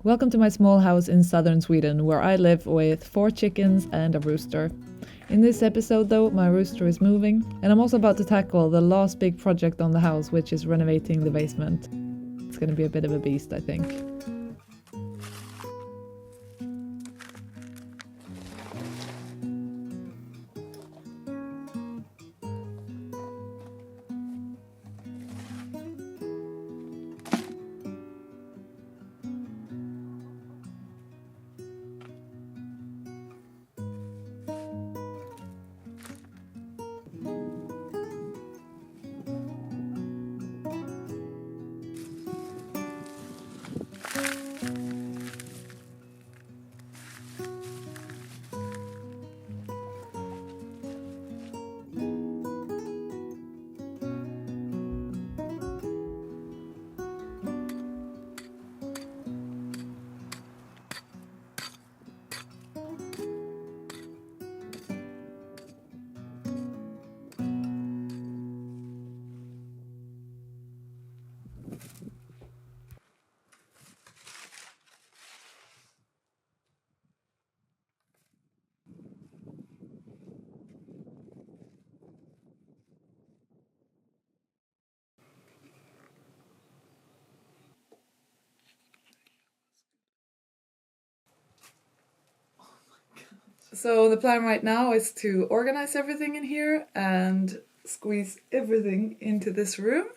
Welcome to my small house in southern Sweden, where I live with 4 chickens and a rooster. In this episode though, my rooster is moving, and I'm also about to tackle the last big project on the house, which is renovating the basement. It's gonna be a bit of a beast, I think. So the plan right now is to organize everything in here and squeeze everything into this room.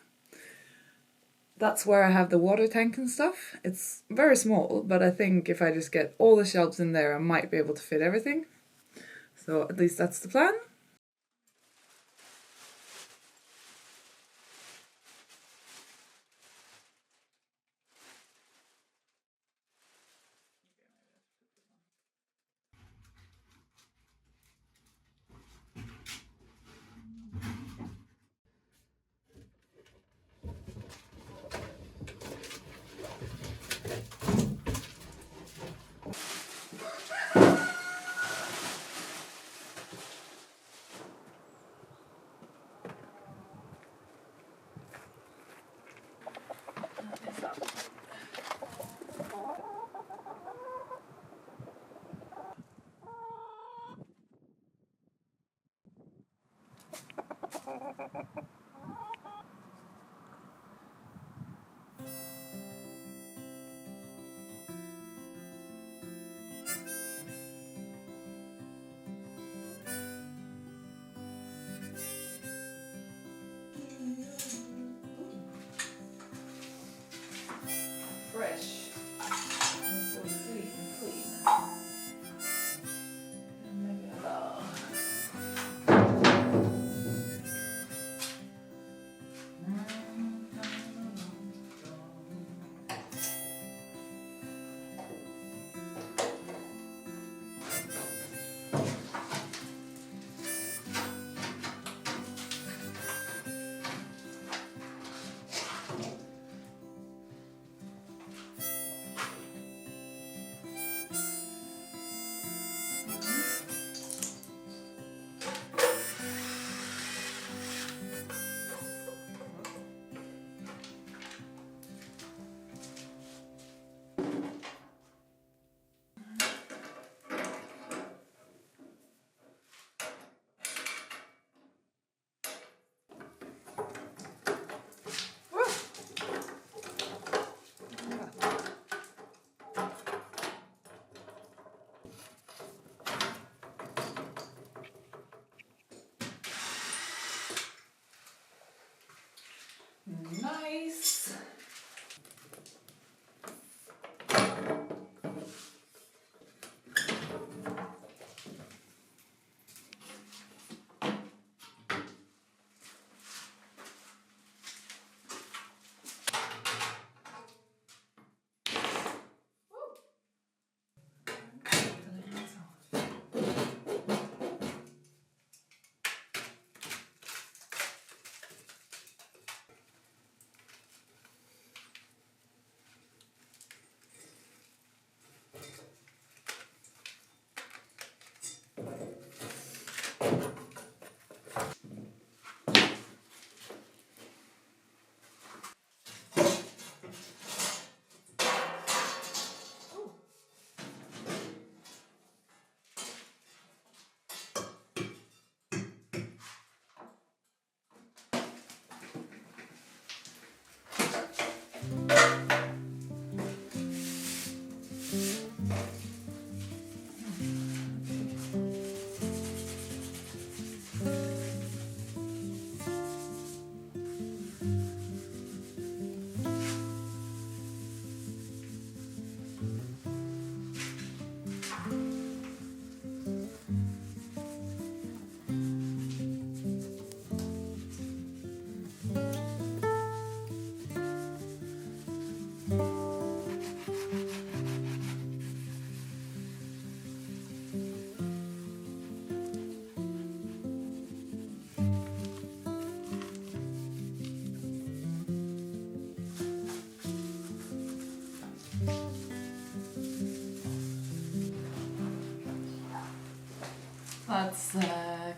That's where I have the water tank and stuff. It's very small, but I think if I just get all the shelves in there, I might be able to fit everything. So at least that's the plan. Fresh. And so clean. And maybe That's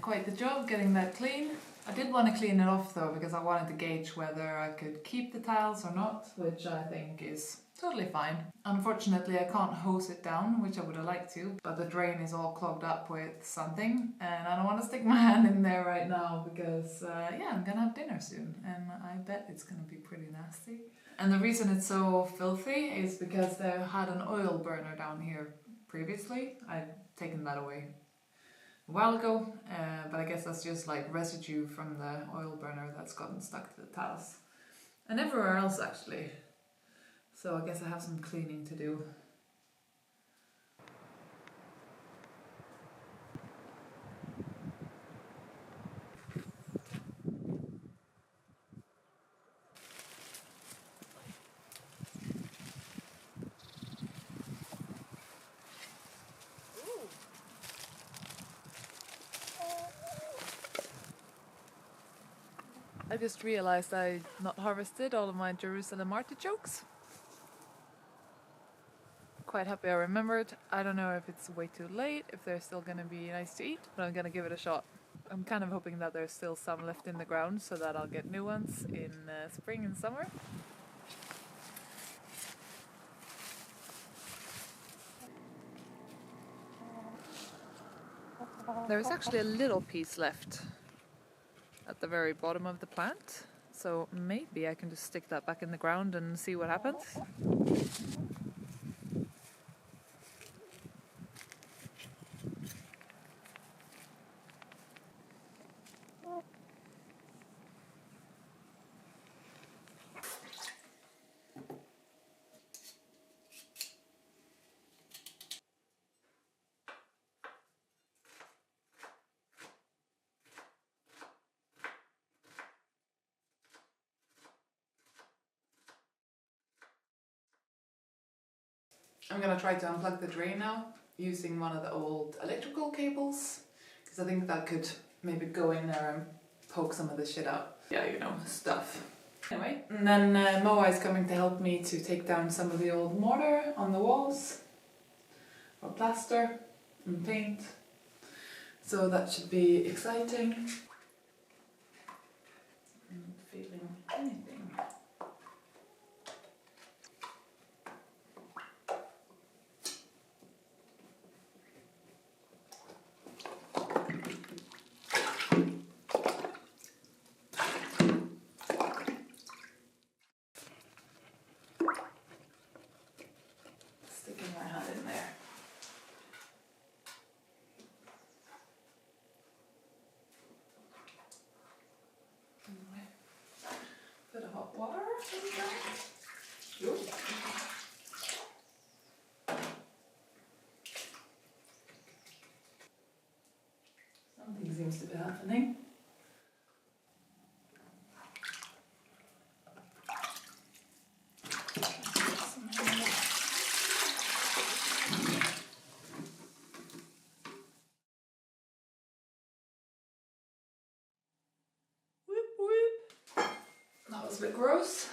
quite the job getting that clean. I did want to clean it off though because I wanted to gauge whether I could keep the tiles or not, which I think is totally fine. Unfortunately I can't hose it down, which I would have liked to, but the drain is all clogged up with something and I don't want to stick my hand in there right now because yeah, I'm gonna have dinner soon and I bet it's gonna be pretty nasty. And the reason it's so filthy is because they had an oil burner down here previously. I've taken that away a while ago, but I guess that's just like residue from the oil burner that's gotten stuck to the tiles and everywhere else actually, so I guess I have some cleaning to do. I just realized I not harvested all of my Jerusalem artichokes. Quite happy I remembered. I don't know if it's way too late, if they're still gonna be nice to eat, but I'm gonna give it a shot. I'm kind of hoping that there's still some left in the ground so that I'll get new ones in spring and summer. There's actually a little piece left at the very bottom of the plant, so maybe I can just stick that back in the ground and see what happens. I'm gonna try to unplug the drain now using one of the old electrical cables because I think that could maybe go in there and poke some of the shit out. Yeah, you know, stuff. Anyway, and then Moa is coming to help me to take down some of the old mortar on the walls, or plaster and paint. So that should be exciting. I'm not feeling anything. Sticking my hand in there. Bit of hot water. Ooh. Something seems to be happening. That was a bit gross,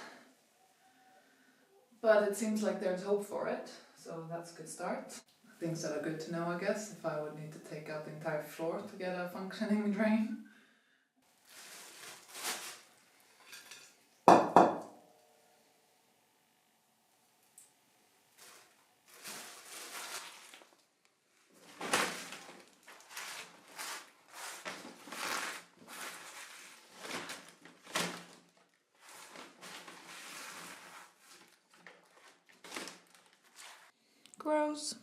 but it seems like there's hope for it, so that's a good start. Things that are good to know, I guess, if I would need to take out the entire floor to get a functioning drain. Gross.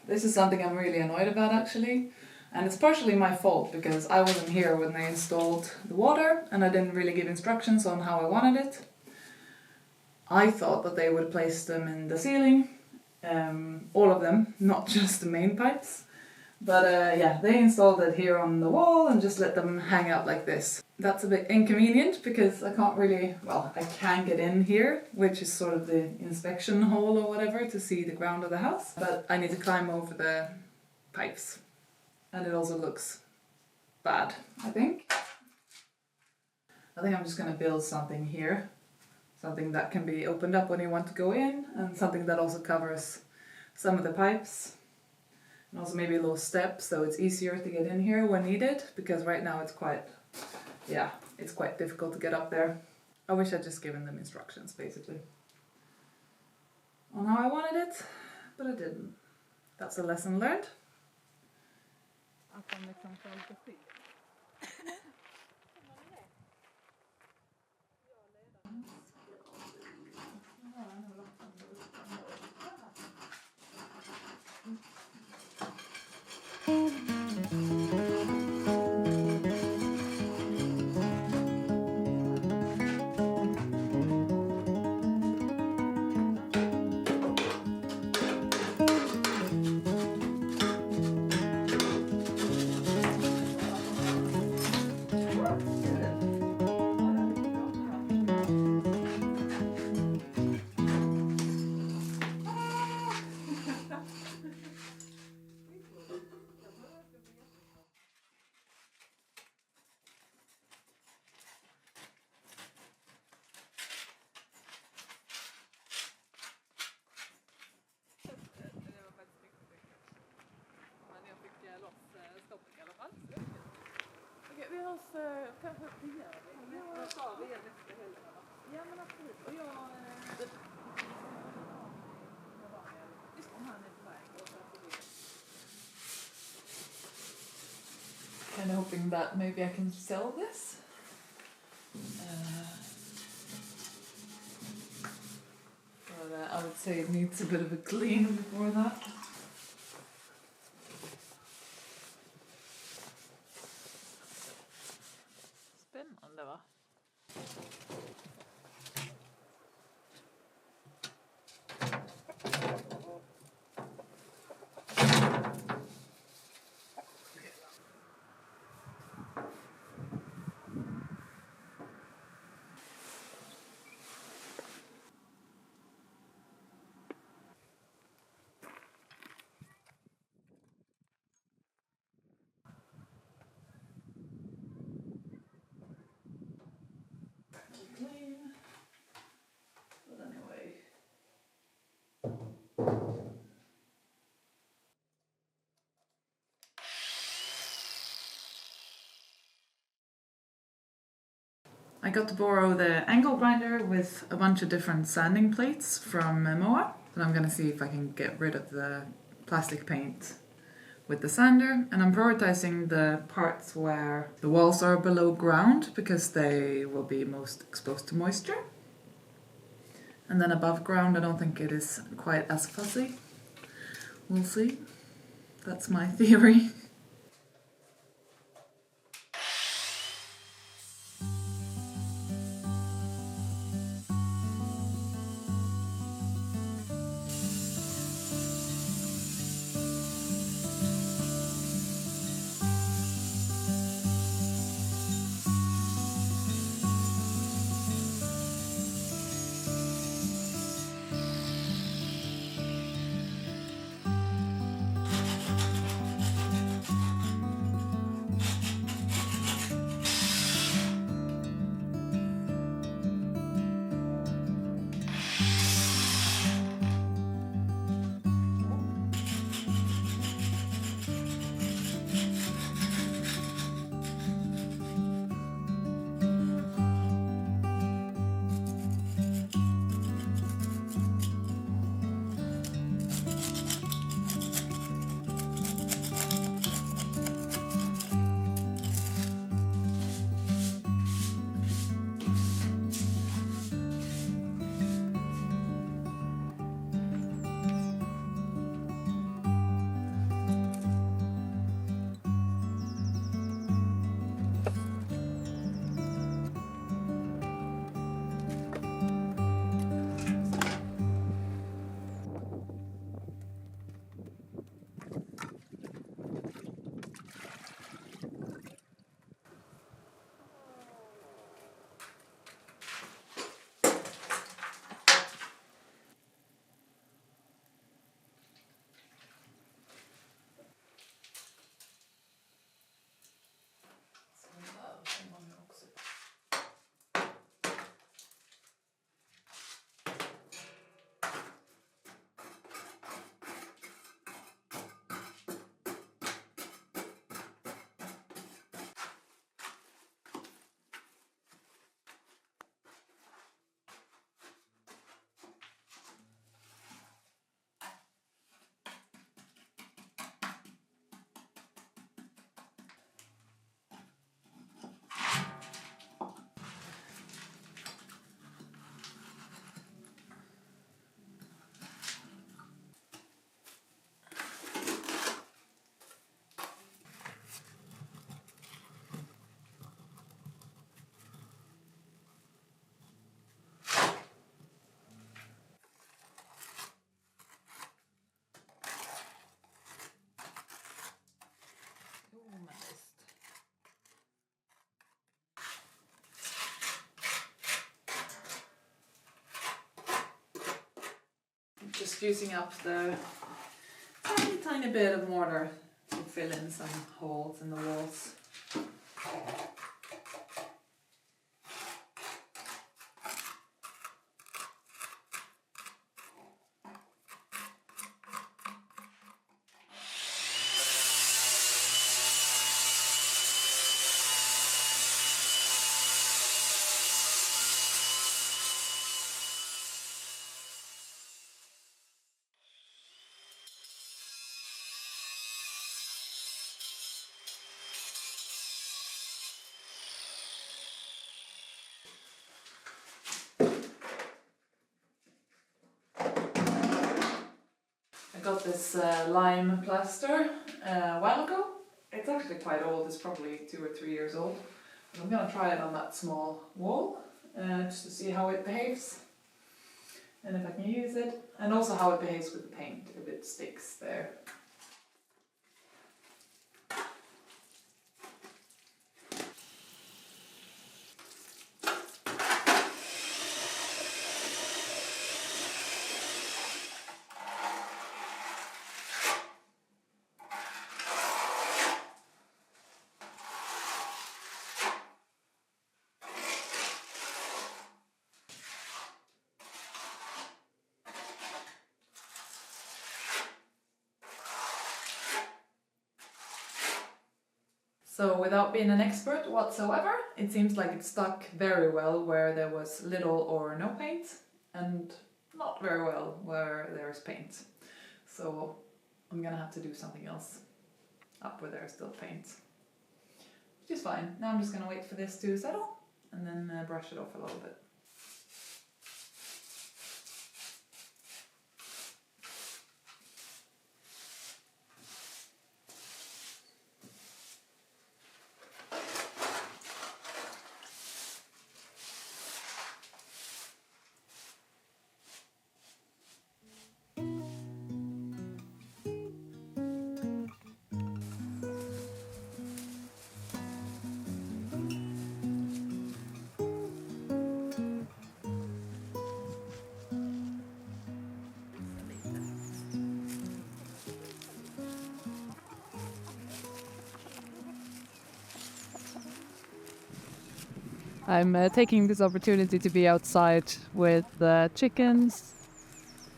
This is something I'm really annoyed about actually. And it's partially my fault because I wasn't here when they installed the water and I didn't really give instructions on how I wanted it. I thought that they would place them in the ceiling, all of them, not just the main pipes. But yeah, they installed it here on the wall and just let them hang out like this. That's a bit inconvenient because I can't really, well, I can get in here, which is sort of the inspection hole or whatever to see the ground of the house. But I need to climb over the pipes. And it also looks bad, I think. I think I'm just going to build something here. Something that can be opened up when you want to go in, and something that also covers some of the pipes. And also maybe a little step so it's easier to get in here when needed, because right now it's quite difficult to get up there. I wish I'd just given them instructions basically on how I wanted it, but I didn't. That's a lesson learned. Vi har kanske 10. Ja, sa vi nästa helg. Ja, men absolut. Och jag... Just om han är på väg. Kind of hoping that maybe I can sell this. But I would say it needs a bit of a clean before that. Spännande va? Clean. But anyway. I got to borrow the angle grinder with a bunch of different sanding plates from Moa. And I'm gonna see if I can get rid of the plastic paint with the sander. And I'm prioritizing the parts where the walls are below ground because they will be most exposed to moisture. And then above ground I don't think it is quite as fussy. We'll see. That's my theory. just using up the tiny bit of mortar to fill in some holes in the walls. I got this lime plaster a while ago. It's actually quite old, it's probably 2 or 3 years old. But I'm gonna try it on that small wall just to see how it behaves and if I can use it, and also how it behaves with the paint, if it sticks there. So without being an expert whatsoever, it seems like it stuck very well where there was little or no paint, and not very well where there's paint. So I'm gonna have to do something else up where there's still paint. Which is fine. Now I'm just gonna wait for this to settle and then brush it off a little bit. I'm taking this opportunity to be outside with the chickens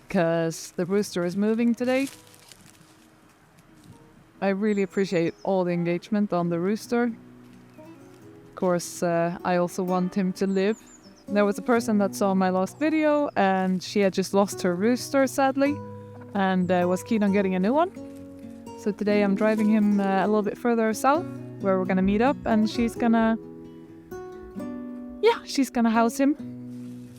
because the rooster is moving today. I really appreciate all the engagement on the rooster. Of course, I also want him to live. There was a person that saw my last video and she had just lost her rooster, sadly, and was keen on getting a new one. So today I'm driving him a little bit further south where we're gonna meet up, and she's gonna house him.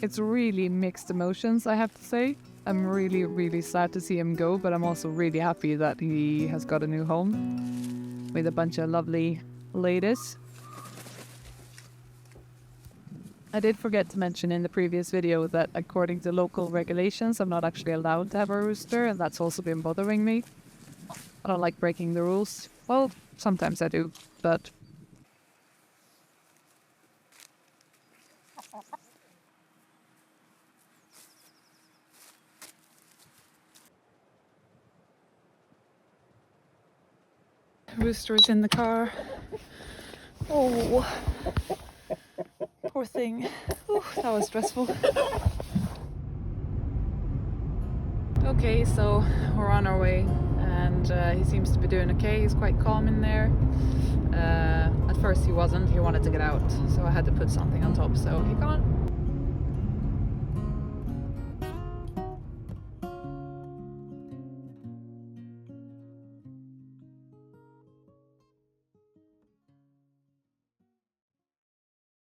It's really mixed emotions, I have to say. I'm really, really sad to see him go, but I'm also really happy that he has got a new home with a bunch of lovely ladies. I did forget to mention in the previous video that according to local regulations, I'm not actually allowed to have a rooster, and that's also been bothering me. I don't like breaking the rules. Well, sometimes I do, but rooster is in the car. Oh, poor thing. Ooh, that was stressful. Okay, so we're on our way, and he seems to be doing okay. He's quite calm in there. At first he wasn't. He wanted to get out, so I had to put something on top so he can't.